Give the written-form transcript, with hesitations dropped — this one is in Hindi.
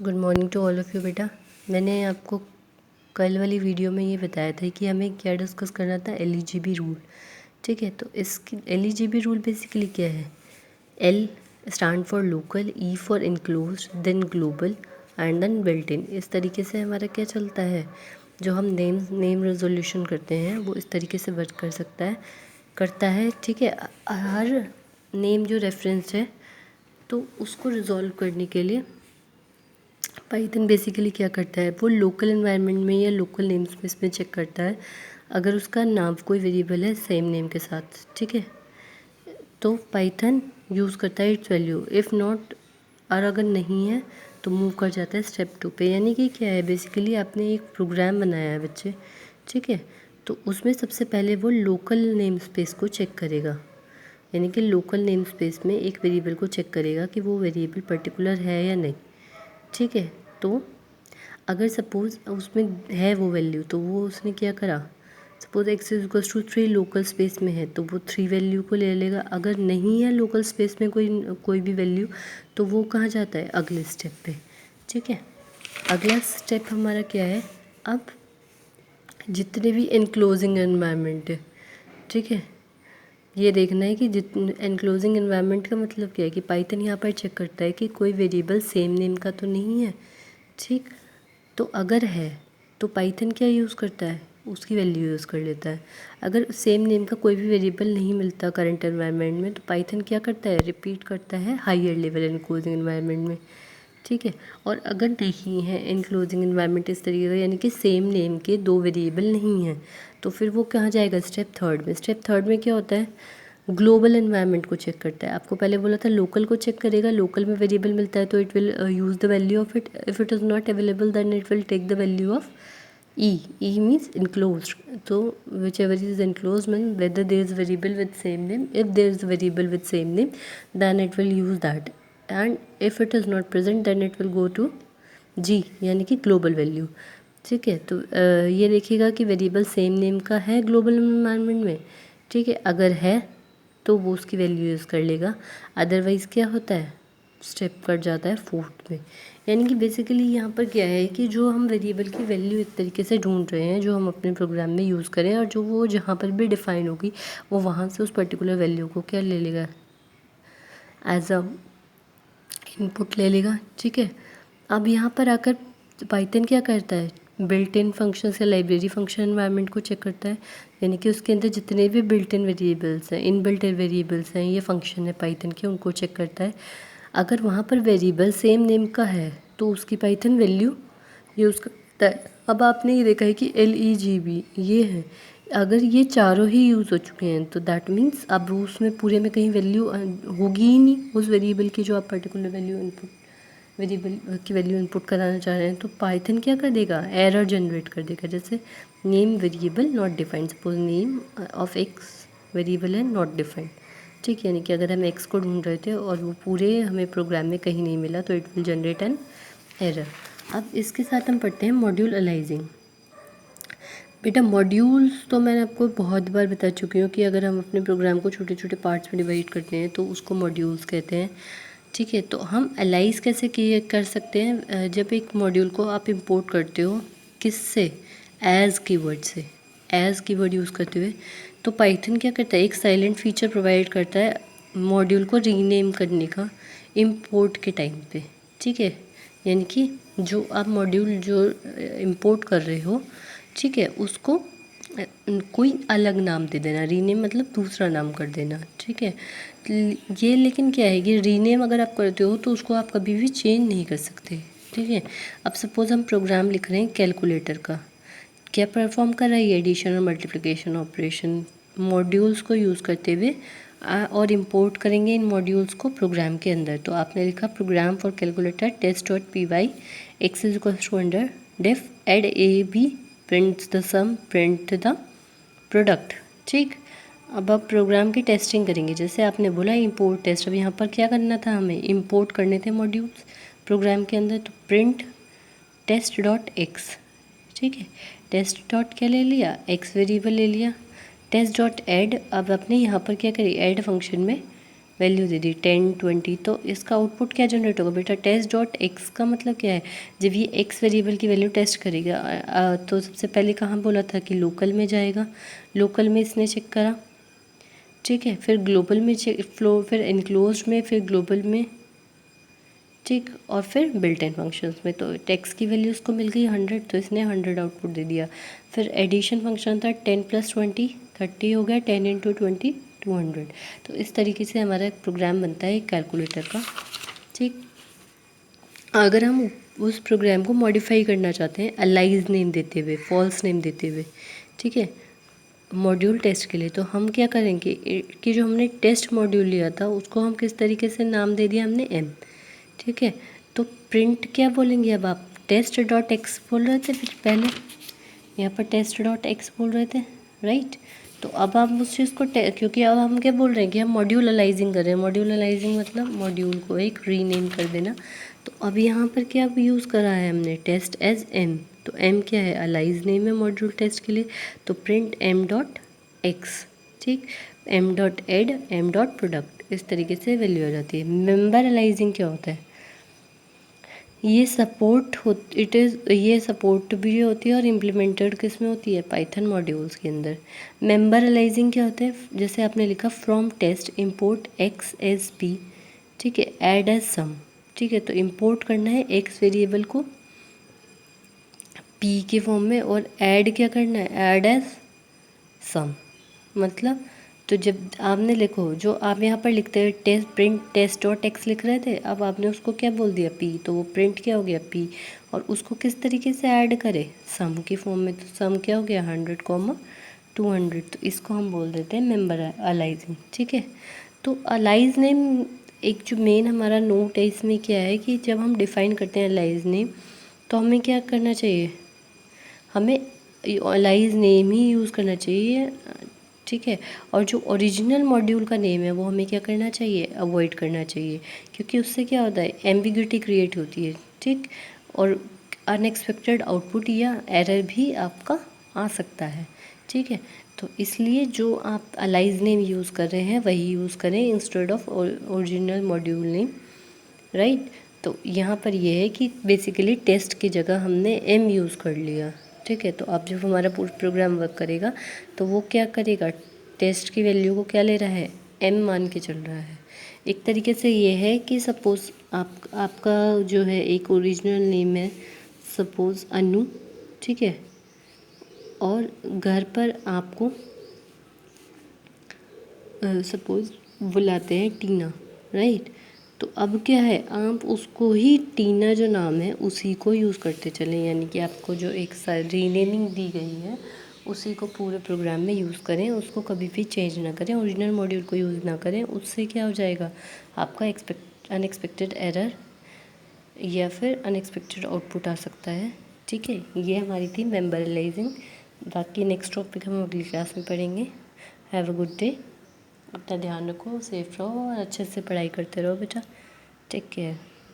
Good morning to all of you बेटा। मैंने आपको कल वाली वीडियो में ये बताया था कि हमें क्या डिस्कस करना था, एलईजीबी रूल। ठीक है, तो इसकी एलईजीबी रूल बेसिकली क्या है? L stand for local, E for enclose, then global and then built in. इस तरीके से हमारा क्या चलता है, जो हम नेम रेजोल्यूशन करते हैं वो इस तरीके से वर्क करता है। ठीक है, हर नेम जो रेफरेंस है तो उसको रिजॉल्व करने के लिए पाइथन बेसिकली क्या करता है, वो लोकल एनवायरनमेंट में या लोकल नेम स्पेस में चेक करता है अगर उसका नाम कोई वेरिएबल है सेम नेम के साथ। ठीक है, तो पाइथन यूज़ करता है इट्स वैल्यू, इफ़ नॉट, और अगर नहीं है तो मूव कर जाता है स्टेप 2 पे। यानी कि क्या है, बेसिकली आपने एक प्रोग्राम बनाया है बच्चे। ठीक है, तो उसमें सबसे पहले वो लोकल नेम स्पेस को चेक करेगा, यानी कि लोकल नेम स्पेस में एक वेरिएबल को चेक करेगा कि वो वेरिएबल पर्टिकुलर है या नहीं। ठीक है, तो अगर सपोज़ उसमें है वो वैल्यू, तो वो उसने क्या करा, suppose x is equals to 3 local space में है तो वो 3 वैल्यू को ले लेगा। अगर नहीं है लोकल स्पेस में कोई भी वैल्यू, तो वो कहाँ जाता है, अगले स्टेप पे। ठीक है, अगला स्टेप हमारा क्या है, अब जितने भी एनक्लोजिंग एनवायरनमेंट है, ठीक है, ये देखना है कि जितने एनक्लोजिंग एनवायरनमेंट का मतलब क्या है कि पाइथन यहाँ पर चेक करता है कि कोई वेरिएबल सेम नेम का तो नहीं है। ठीक, तो अगर है तो पाइथन क्या यूज़ करता है, उसकी वैल्यू यूज़ कर लेता है। अगर सेम नेम का कोई भी वेरिएबल नहीं मिलता करंट एनवायरनमेंट में, तो पाइथन क्या करता है, रिपीट करता है हायर लेवल एनक्लोजिंग एनवायरनमेंट में। ठीक है, और अगर नहीं है एनक्लोजिंग एनवायरनमेंट इस तरीके का, यानी कि सेम नेम के दो वेरिएबल नहीं हैं, तो फिर वो कहाँ जाएगा, स्टेप थर्ड में। स्टेप थर्ड में क्या होता है, ग्लोबल एनवायरनमेंट को चेक करता है। आपको पहले बोला था लोकल को चेक करेगा, लोकल में वेरिएबल मिलता है तो it will use the value of it, if it is not available then it will take the value of E means enclosed. तो whichever is enclosed means whether there is variable with same name, if there is variable with same name then it will use that, and if it is not present then it will go to जी, यानी कि ग्लोबल वैल्यू। ठीक है, तो ये देखिएगा कि वेरिएबल सेम नेम का है ग्लोबल एनवायरनमेंट में। ठीक है, अगर है तो वो उसकी वैल्यू यूज़ कर लेगा, अदरवाइज़ क्या होता है, स्टेप कट जाता है फोर्थ में। यानी कि बेसिकली यहाँ पर क्या है कि जो हम वेरिएबल की वैल्यू एक तरीके से ढूंढ रहे हैं जो हम अपने प्रोग्राम में यूज़ करें, और जो वो जहाँ पर भी डिफ़ाइन होगी वो वहाँ से उस पर्टिकुलर वैल्यू को क्या ले लेगा, एज अ इनपुट ले लेगा। ठीक है, अब यहाँ पर आकर पाइथन क्या करता है, बिल्ट इन फंक्शन या लाइब्रेरी फंक्शन एनवायरनमेंट को चेक करता है, यानी कि उसके अंदर जितने भी बिल्ट इन वेरिएबल्स हैं, इन बिल्ट वेरिएबल्स हैं, ये फंक्शन है पाइथन के, उनको चेक करता है। अगर वहाँ पर वेरिएबल सेम नेम का है तो उसकी पाइथन वैल्यू यूज़ करता है। अब आपने ये देखा है कि LEGB ये है, अगर ये चारों ही यूज़ हो चुके हैं तो दैट मीन्स अब उसमें पूरे में कहीं वैल्यू होगी ही नहीं उस वेरिएबल की जो आप पर्टिकुलर वैल्यू इनपुट वेरिएबल की वैल्यू इनपुट कराना चाह रहे हैं। तो पाइथन क्या कर देगा, एरर जनरेट कर देगा, जैसे name variable not defined, suppose name of x variable है नॉट डिफाइंड। ठीक है, यानी कि अगर हम एक्स को ढूंढ रहे थे और वो पूरे हमें प्रोग्राम में कहीं नहीं मिला तो it will generate an error. अब इसके साथ हम पढ़ते हैं मॉड्यूल अलाइजिंग। बेटा मॉड्यूल्स तो मैंने आपको बहुत बार बता चुकी हूँ कि अगर हम अपने प्रोग्राम को छोटे छोटे पार्ट्स में डिवाइड करते हैं तो उसको मॉड्यूल्स कहते हैं। ठीक है, तो हम एलाइज कैसे किए कर सकते हैं, जब एक मॉड्यूल को आप इंपोर्ट करते हो किससे, एज कीवर्ड से, एज कीवर्ड यूज़ करते हुए, तो पाइथन क्या करता है, एक साइलेंट फीचर प्रोवाइड करता है मॉड्यूल को रीनेम करने का इंपोर्ट के टाइम पे। ठीक है, यानी कि जो आप मॉड्यूल जो इंपोर्ट कर रहे हो, ठीक है, उसको कोई अलग नाम दे देना, रीनेम मतलब दूसरा नाम कर देना। ठीक है, ये लेकिन क्या है कि रीनेम अगर आप करते हो तो उसको आप कभी भी चेंज नहीं कर सकते। ठीक है, अब सपोज़ हम प्रोग्राम लिख रहे हैं कैलकुलेटर का, क्या परफॉर्म कर रहा है, एडिशन और मल्टीप्लिकेशन ऑपरेशन मॉड्यूल्स को यूज़ करते हुए, और इंपोर्ट करेंगे इन मॉड्यूल्स को प्रोग्राम के अंदर। तो आपने लिखा program for calculator test.py x is equals to under def add a b prints the sum print the product. ठीक, अब आप प्रोग्राम की टेस्टिंग करेंगे, जैसे आपने बोला इंपोर्ट टेस्ट। अब यहाँ पर क्या करना था, हमें इंपोर्ट करने थे मॉड्यूल्स प्रोग्राम के अंदर, तो प्रिंट टेस्ट डॉट एक्स। ठीक है, टेस्ट डॉट क्या ले लिया, एक्स वेरिएबल ले लिया, टेस्ट डॉट ऐड। अब आपने यहाँ पर क्या करी, ऐड फंक्शन में वैल्यू दे दी 10 20, तो इसका आउटपुट क्या जनरेट होगा बेटा, टेस्ट डॉट एक्स का मतलब क्या है, जब ये एक्स वेरिएबल की वैल्यू टेस्ट करेगा तो सबसे पहले कहाँ बोला था कि लोकल में जाएगा, लोकल में इसने चेक करा, ठीक है, फिर ग्लोबल में चेक फ्लो, फिर इनक्लोज में, फिर ग्लोबल में, ठीक, और फिर बिल्ट इन फंक्शंस में। तो टेक्स की वैल्यू उसको मिल गई 100, तो इसने 100 आउटपुट दे दिया। फिर एडिशन फंक्शन था 10 + 20 30 हो गया, 10 × 20 200। तो इस तरीके से हमारा एक प्रोग्राम बनता है एक कैलकुलेटर का, ठीक। अगर हम उस प्रोग्राम को मॉडिफाई करना चाहते हैं अलाइज नेम देते हुए, फॉल्स नेम देते हुए, ठीक है, मॉड्यूल टेस्ट के लिए, तो हम क्या करेंगे कि जो हमने टेस्ट मॉड्यूल लिया था उसको हम किस तरीके से नाम दे दिया हमने एम, ठीक है। तो प्रिंट क्या बोलेंगे अब आप, टेस्ट डॉट एक्स बोल रहे थे फिर पहले, यहाँ पर टेस्ट डॉट एक्स बोल रहे थे, राइट। तो अब आप उस चीज़ को क्योंकि अब हम क्या बोल रहे हैं कि हम मॉड्यूल अलाइजिंग कर रहे हैं, मॉड्यूल अलाइजिंग मतलब मॉड्यूल को एक रीनेम कर देना। तो अब यहाँ पर क्या यूज़ करा है हमने, टेस्ट एज एम, तो एम क्या है, अलाइज नेम है मॉड्यूल टेस्ट के लिए, तो प्रिंट एम डॉट एक्स, ठीक, M dot add, M dot product, इस तरीके से वैल्यू आ जाती है। मेंबर अलाइजिंग क्या होता है, ये सपोर्ट हो, ये सपोर्ट भी होती है और इम्प्लीमेंटेड किस में होती है, पाइथन मॉड्यूल्स के अंदर। मेंबर अलाइजिंग क्या होता है, जैसे आपने लिखा from test import X as P, ठीक है, ऐड एज सम, ठीक है, तो इंपोर्ट करना है एक्स वेरिएबल को पी के फॉर्म में और ऐड क्या करना है, ऐड एज सम, मतलब तो जब आपने लिखो जो आप यहाँ पर लिखते हैं test print test dot X लिख रहे थे, अब आपने उसको क्या बोल दिया पी, तो वो प्रिंट क्या हो गया पी, और उसको किस तरीके से ऐड करें, सम की फॉर्म में, तो सम क्या हो गया 100, 200, तो इसको हम बोल देते हैं मेंबर अलाइजिंग, ठीक है। तो अलाइज नेम एक जो मेन हमारा नोट है इसमें क्या है कि जब हम डिफ़ाइन करते हैं अलाइज नेम तो हमें क्या करना चाहिए, हमें अलाइज नेम ही यूज़ करना चाहिए, ठीक है। और जो ओरिजिनल मॉड्यूल का नेम है वो हमें क्या करना चाहिए, अवॉइड करना चाहिए, क्योंकि उससे क्या होता है, एम्बिग्यूटी क्रिएट होती है, ठीक, और अनएक्सपेक्टेड आउटपुट या एरर भी आपका आ सकता है, ठीक है। तो इसलिए जो आप अलाइज नेम यूज़ कर रहे हैं वही यूज़ करें instead of original module name, right. तो यहाँ पर यह है कि बेसिकली टेस्ट की जगह हमने एम यूज़ कर लिया, ठीक है। तो अब जब हमारा पूरा प्रोग्राम वर्क करेगा तो वो क्या करेगा, टेस्ट की वैल्यू को क्या ले रहा है, एम मान के चल रहा है। एक तरीके से ये है कि सपोज़ आपका जो है एक ओरिजिनल नेम है सपोज़ अनु, ठीक है, और घर पर आपको सपोज़ बुलाते हैं टीना, राइट। तो अब क्या है, आप उसको ही टीना जो नाम है उसी को यूज़ करते चलें, यानी कि आपको जो एक रीनेमिंग दी गई है उसी को पूरे प्रोग्राम में यूज़ करें, उसको कभी भी चेंज ना करें, ओरिजिनल मॉड्यूल को यूज़ ना करें। उससे क्या हो जाएगा, आपका अनएक्सपेक्टेड एरर या फिर अनएक्सपेक्टेड आउटपुट आ सकता है, ठीक है। ये हमारी थी मेंबर एनालाइजिंग, बाकी नेक्स्ट टॉपिक हम अगली क्लास में पढ़ेंगे। हैव अ गुड डे, अपना ध्यान रखो, सेफ रहो और अच्छे से पढ़ाई करते रहो बेटा, टेक केयर।